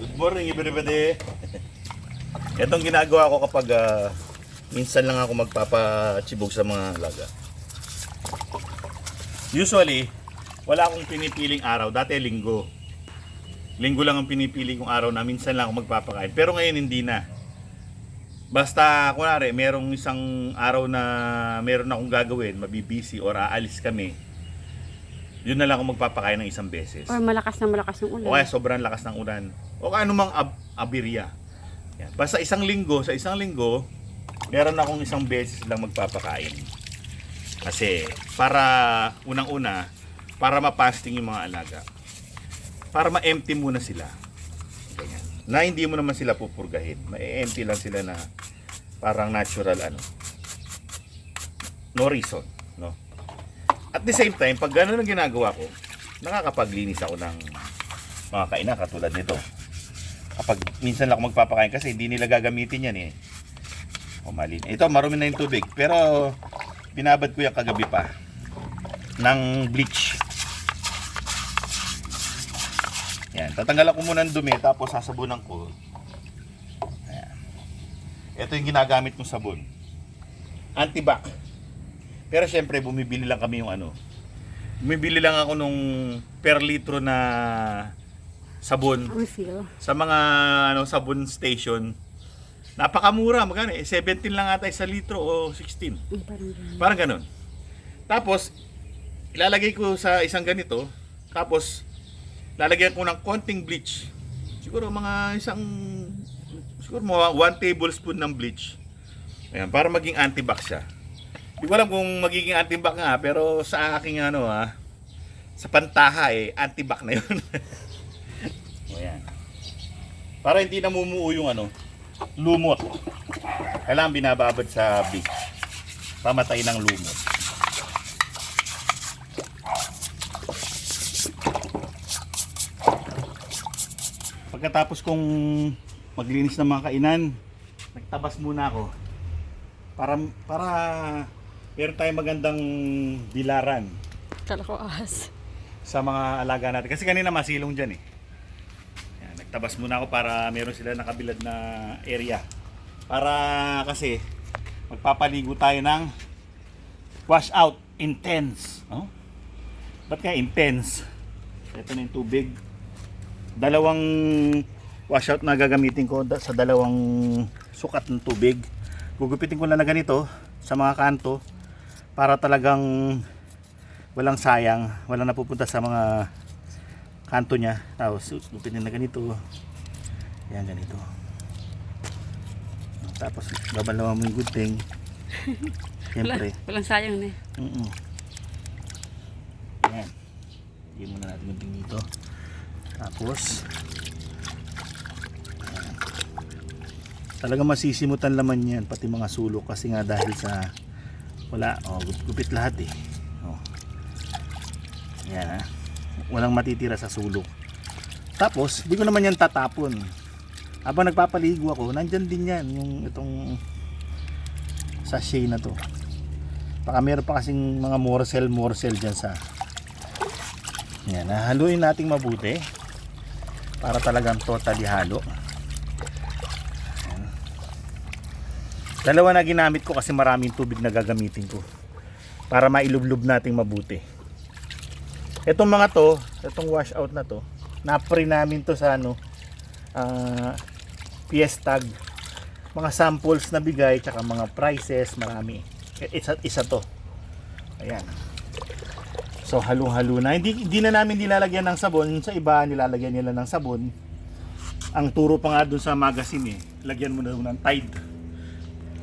Good morning everybody. Itong ginagawa ko kapag minsan lang ako magpapachibog sa mga alaga. Usually, wala akong pinipiling araw. Dati linggo. Linggo lang ang pinipili kong araw na minsan lang ako magpapakain. Pero ngayon hindi na. Basta, kunwari, merong isang araw na meron akong gagawin, mabibisi or aalis kami, yun na lang ako magpapakain ng isang beses. Or malakas ng ulan. O kaya sobrang lakas ng ulan. O kaya anumang aberya. Yan. Basta sa isang linggo, meron akong isang beses lang magpapakain. Kasi para unang-una, para mapasting yung mga alaga. Para ma-empty muna sila. Ganyan. Na hindi mo naman sila pupurgahin. Ma-empty lang sila na parang natural no reason, no? At the same time, pag gano'n ang ginagawa ko, nakakapaglinis ako ng mga kainan katulad nito. Kapag minsan lang ako magpapakain kasi hindi nila gagamitin yan eh. O malin. Ito, marumi na yung tubig. Pero, binabad ko yung kagabi pa ng bleach. Yan. Tatanggalan ko muna ng dumi tapos sasabunan ko. Ayan. Ito yung ginagamit kong sabon. Antibac. Pero syempre, bumibili lang kami yung bumibili lang ako nung per litro na sabon. Refill. Sa mga sabon station. Napakamura, magkano eh? 17 lang ata sa litro o 16. Parang ganun. Tapos, ilalagay ko sa isang ganito. Tapos, lalagyan ko ng konting bleach. Siguro mga 1 tablespoon ng bleach. Ayan, para maging antibac siya. Hindi ko alam kung magiging antibac nga, pero sa aking sa pantaha antibac na yun. Ayan. Para hindi namumuo yung lumot. Kailangan binababad sa bleach. Pamatay ng lumot. Pagkatapos kong maglinis ng mga kainan, nagtabas muna ako. Para meron tayong magandang bilaran Kala ko ahas. sa mga alaga natin. Kasi kanina masilong dyan eh. Yan, nagtabas muna ako para meron sila nakabilad na area. Para kasi magpapaligo tayo ng wash out intense. Oh? Ba't kaya intense? Ito na yung tubig. Dalawang wash out na gagamitin ko sa dalawang sukat ng tubig. Gugupitin ko lang na ganito sa mga kanto para talagang walang sayang, walang napupunta sa mga kanto niya. Tapos gupitin na ganito. Yan, ganito. Tapos babalawan mo yung good thing. Siyempre. Walang sayang na eh. Yan. Hindi muna natin good thing dito. Tapos talaga masisimutan laman yan, pati mga sulok kasi nga dahil sa gupit lahat eh. Yan walang matitira sa sulok. Tapos di ko naman yan tatapon. Habang nagpapaligo ako, nandyan din yan yung itong sachet na to. Baka meron pa kasing mga morsel dyan sa yan, haluin nating mabuti para talagang totally halo. Dalawa na ginamit ko kasi maraming tubig na gagamitin ko para mailublob nating mabuti. Itong mga to, itong wash out na to, na-pre namin to sa PS tag. Mga samples na bigay, tsaka mga prices, marami. Isa to. Ayan. So halong-halo na. Hindi na namin nilalagyan ng sabon. Sa iba nilalagyan nila ng sabon. Ang turo pa nga dun sa magazine lagyan mo na ng Tide.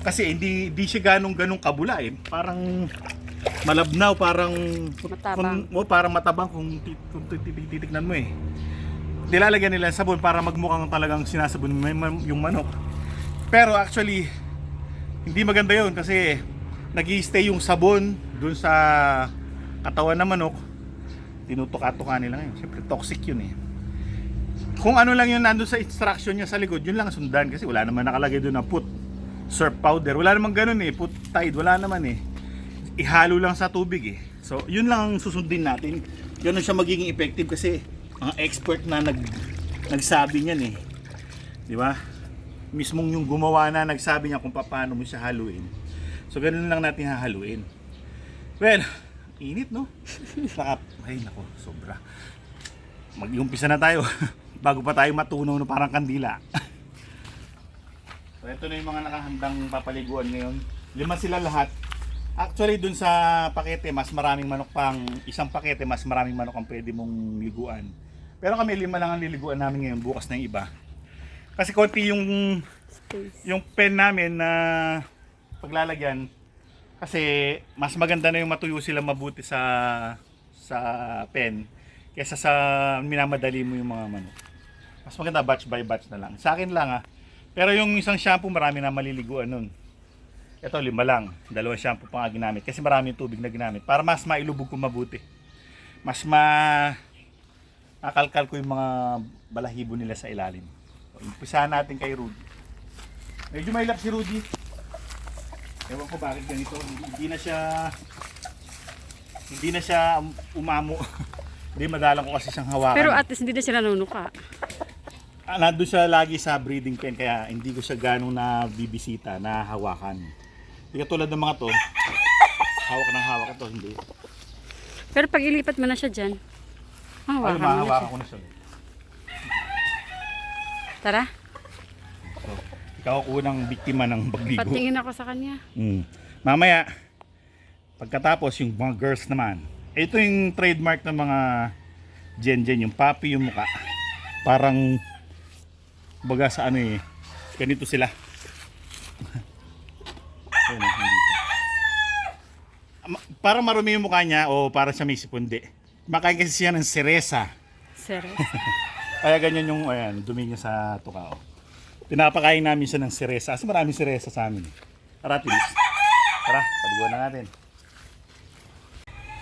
Kasi hindi siya ganong kabula eh. Parang malabnaw, parang matabang kung titignan mo eh. Nilalagyan nila ng sabon para magmukhang talagang sinasabon yung manok. Pero actually hindi maganda yun kasi nag-i-stay yung sabon dun sa katawan ng manok. Tinutuka-tuka nila ngayon. Siyempre toxic yun eh. Kung ano lang yun nandun sa instruction niya sa likod, yun lang sundan kasi wala naman nakalagay doon na put surf powder. Wala naman ganun eh. Put Tide, wala naman eh. Ihalo lang sa tubig eh. So, yun lang ang susundin natin. Ganun siya magiging effective kasi mga expert na nagsabi niyan eh. Di ba? Mismong yung gumawa na nagsabi niya kung paano mo siya haluin. So ganun lang natin hahaluin. Well, init no? Ay nako, sobra. Mag-umpisa na tayo bago pa tayo matunaw na parang kandila. So ito na yung mga nakahandang papaliguan ngayon. 5 sila lahat. Actually dun sa pakete mas maraming manok pang isang pakete, mas maraming manok ang pwede mong liguan. Pero kami 5 lang ang liliguan namin ngayon, bukas na yung iba. Kasi konti yung pen namin na paglalagyan kasi mas maganda na yung matuyo sila mabuti sa pen kaysa sa minamadali mo yung mga manok. Mas maganda batch by batch na lang. Sa akin lang Pero yung isang shampoo marami na maliliguan nun. Ito 5 lang. 2 shampoo pa nga ginamit kasi marami yung tubig na ginamit para mas mailubog ko mabuti. Mas makalkal ko yung mga balahibo nila sa ilalim. Umpisahan natin kay Rudy. Medyo mailap si Rudy. Ewan ko bakit ganito. Hindi na siya umamo. Hindi madalang ko kasi siyang hawakan. Pero at least hindi na sila nanunuka. Nandun siya lagi sa breeding pen kaya hindi ko siya ganong nabibisita, na hawakan. Hindi katulad ng mga to. Hawak ng hawak ito, hindi. Pero pag ilipat mo na siya dyan, Ay, hawakan mo na siya. mahawakan ko na siya. Tara, So, ikaw ako unang biktima ng pagligo. patingin ako sa kanya. Mamaya, pagkatapos yung mga girls naman, ito yung trademark ng mga Gen, yung papi yung muka. Parang, baga sa ano ganito sila. Ayun, nandito. Parang marumi yung mukha niya o parang siya may sipundi. Makain kasi siya ng seresa. Serious. Kaya ganyan yung dumi niya sa tuka. Pinapakain namin siya ng seresa. Kasi maraming seresa sa amin. Tara, tilis. Tara, paliguan na natin.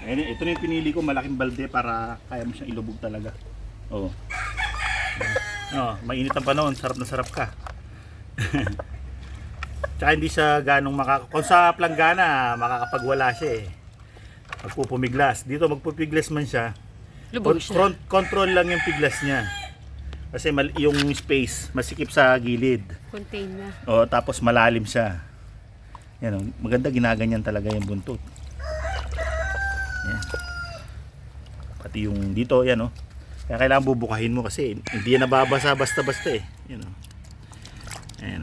Ayan, ito na yung pinili ko, malaking balde para kaya mo siyang ilubog talaga. Oo. Mainit ang panahon, sarap na sarap ka. Tsaka hindi siya ganong kung sa planggana, makakapagwala siya magpupumiglas. Dito magpupiglas man siya. Lubog siya. Control lang yung piglas niya. Kasi yung space masikip sa gilid. Contain na. Tapos malalim siya. Yan, maganda ginaganyan talaga yung buntot. Yan. Pati yung dito, yan Kaya kailangan bubukahin mo kasi hindi yan nababasa basta-basta Yan Ayan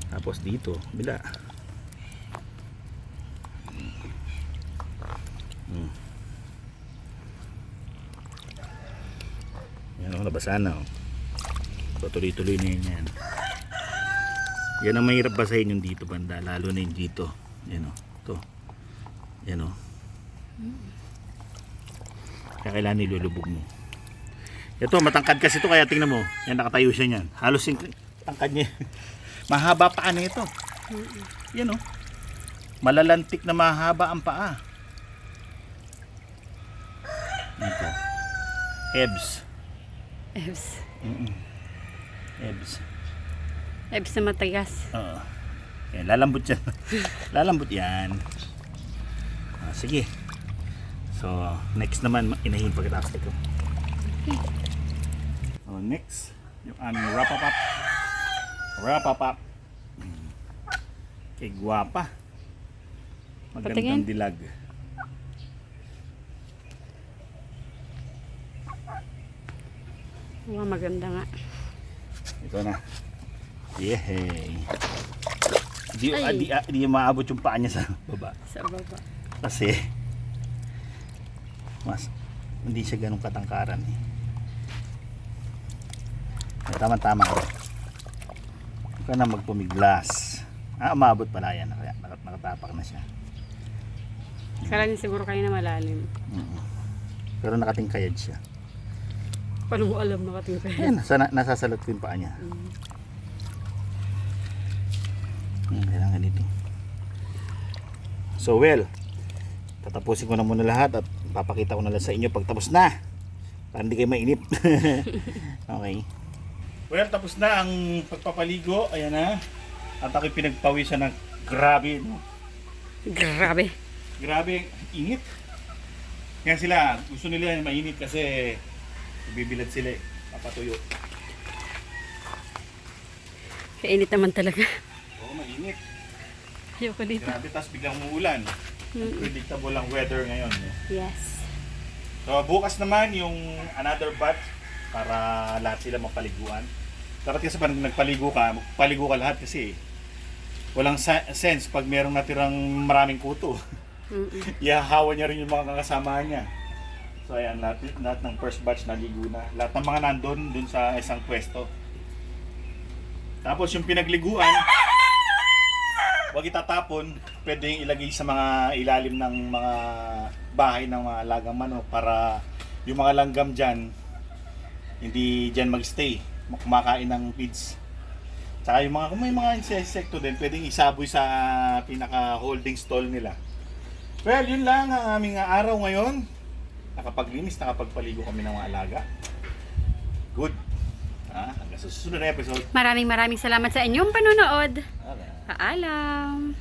Tapos dito, bila. Yan nabasa na tuloy-tuloy na yan. Yan ang mahirap basahin yung dito banda, lalo na yung dito. Yan ito. Yan Kaya kailangan nilulubog mo. Ito, matangkad kasi ito kaya tingnan mo. Yan, nakatayo siya niyan. Halos yung tangkad niya. Mahaba paa na ito. Yan Malalantik na mahaba ang paa. Ito. Ebs. Ebs. Ebs. Ebs na matagas. Oo. Yan, lalambot yan. Lalambot yan. Sige. So, next naman, inahin pagkatapos ito. Okay. Next, yung aming wrap-up. Wrap-up. Kay gwapa. Magandang Patingin. dilag. Wow, maganda nga. Ito na. Yehey. Ay. Di maabot yung paa niya sa baba. Sa baba. Kasi hindi siya ganun katangkaran Tama-tama. Huwag ka na magpumiglas. Umabot pala yan. Nakatapak na siya. Kala niya siguro kayo na malalim. Pero nakatingkayad siya. Paano mo alam nakatingin kayo? Ayan, nasasalat ko yung paa niya. Kailangan dito. So tatapusin ko na muna lahat at papakita ko na lang sa inyo pag tapos na. Para hindi kayo mainip. Okay. Well, tapos na ang pagpapaligo. Ayan na. At ako'y pinagpawisan ng grabe. Grabe. Grabe, init. Kaya sila, gusto nila mainit kasi Bibilad sila eh. Papatuyo. Kainit naman talaga. Oo, mainit. Ayoko dito. Grabe, tapos biglang umuulan. Predictable ang weather ngayon. No? Yes. So, bukas naman yung another batch para lahat sila mapaliguan. Dapat kasi pag nagpaligo ka lahat kasi walang sense pag merong natirang maraming kuto. Ihahawa niya rin yung mga kakasama niya. So ayan, lahat ng first batch naligo na. Lahat ng mga nandun dun sa isang pwesto. Tapos yung pinagliguan, wag itatapon, pwedeng ilagay sa mga ilalim ng mga bahay ng mga alagang manok para yung mga langgam dyan, hindi dyan magstay, kumakain ng feeds. Tsaka yung mga, kung may mga insekto din, pwedeng isaboy sa pinaka holding stall nila. Well, yun lang ang aming araw ngayon. Nakapaglinis, nakapagpaligo kami ng mga alaga. Good. Hanggang sa susunod na episode. Maraming salamat sa inyong panonood. Okay. Paalam.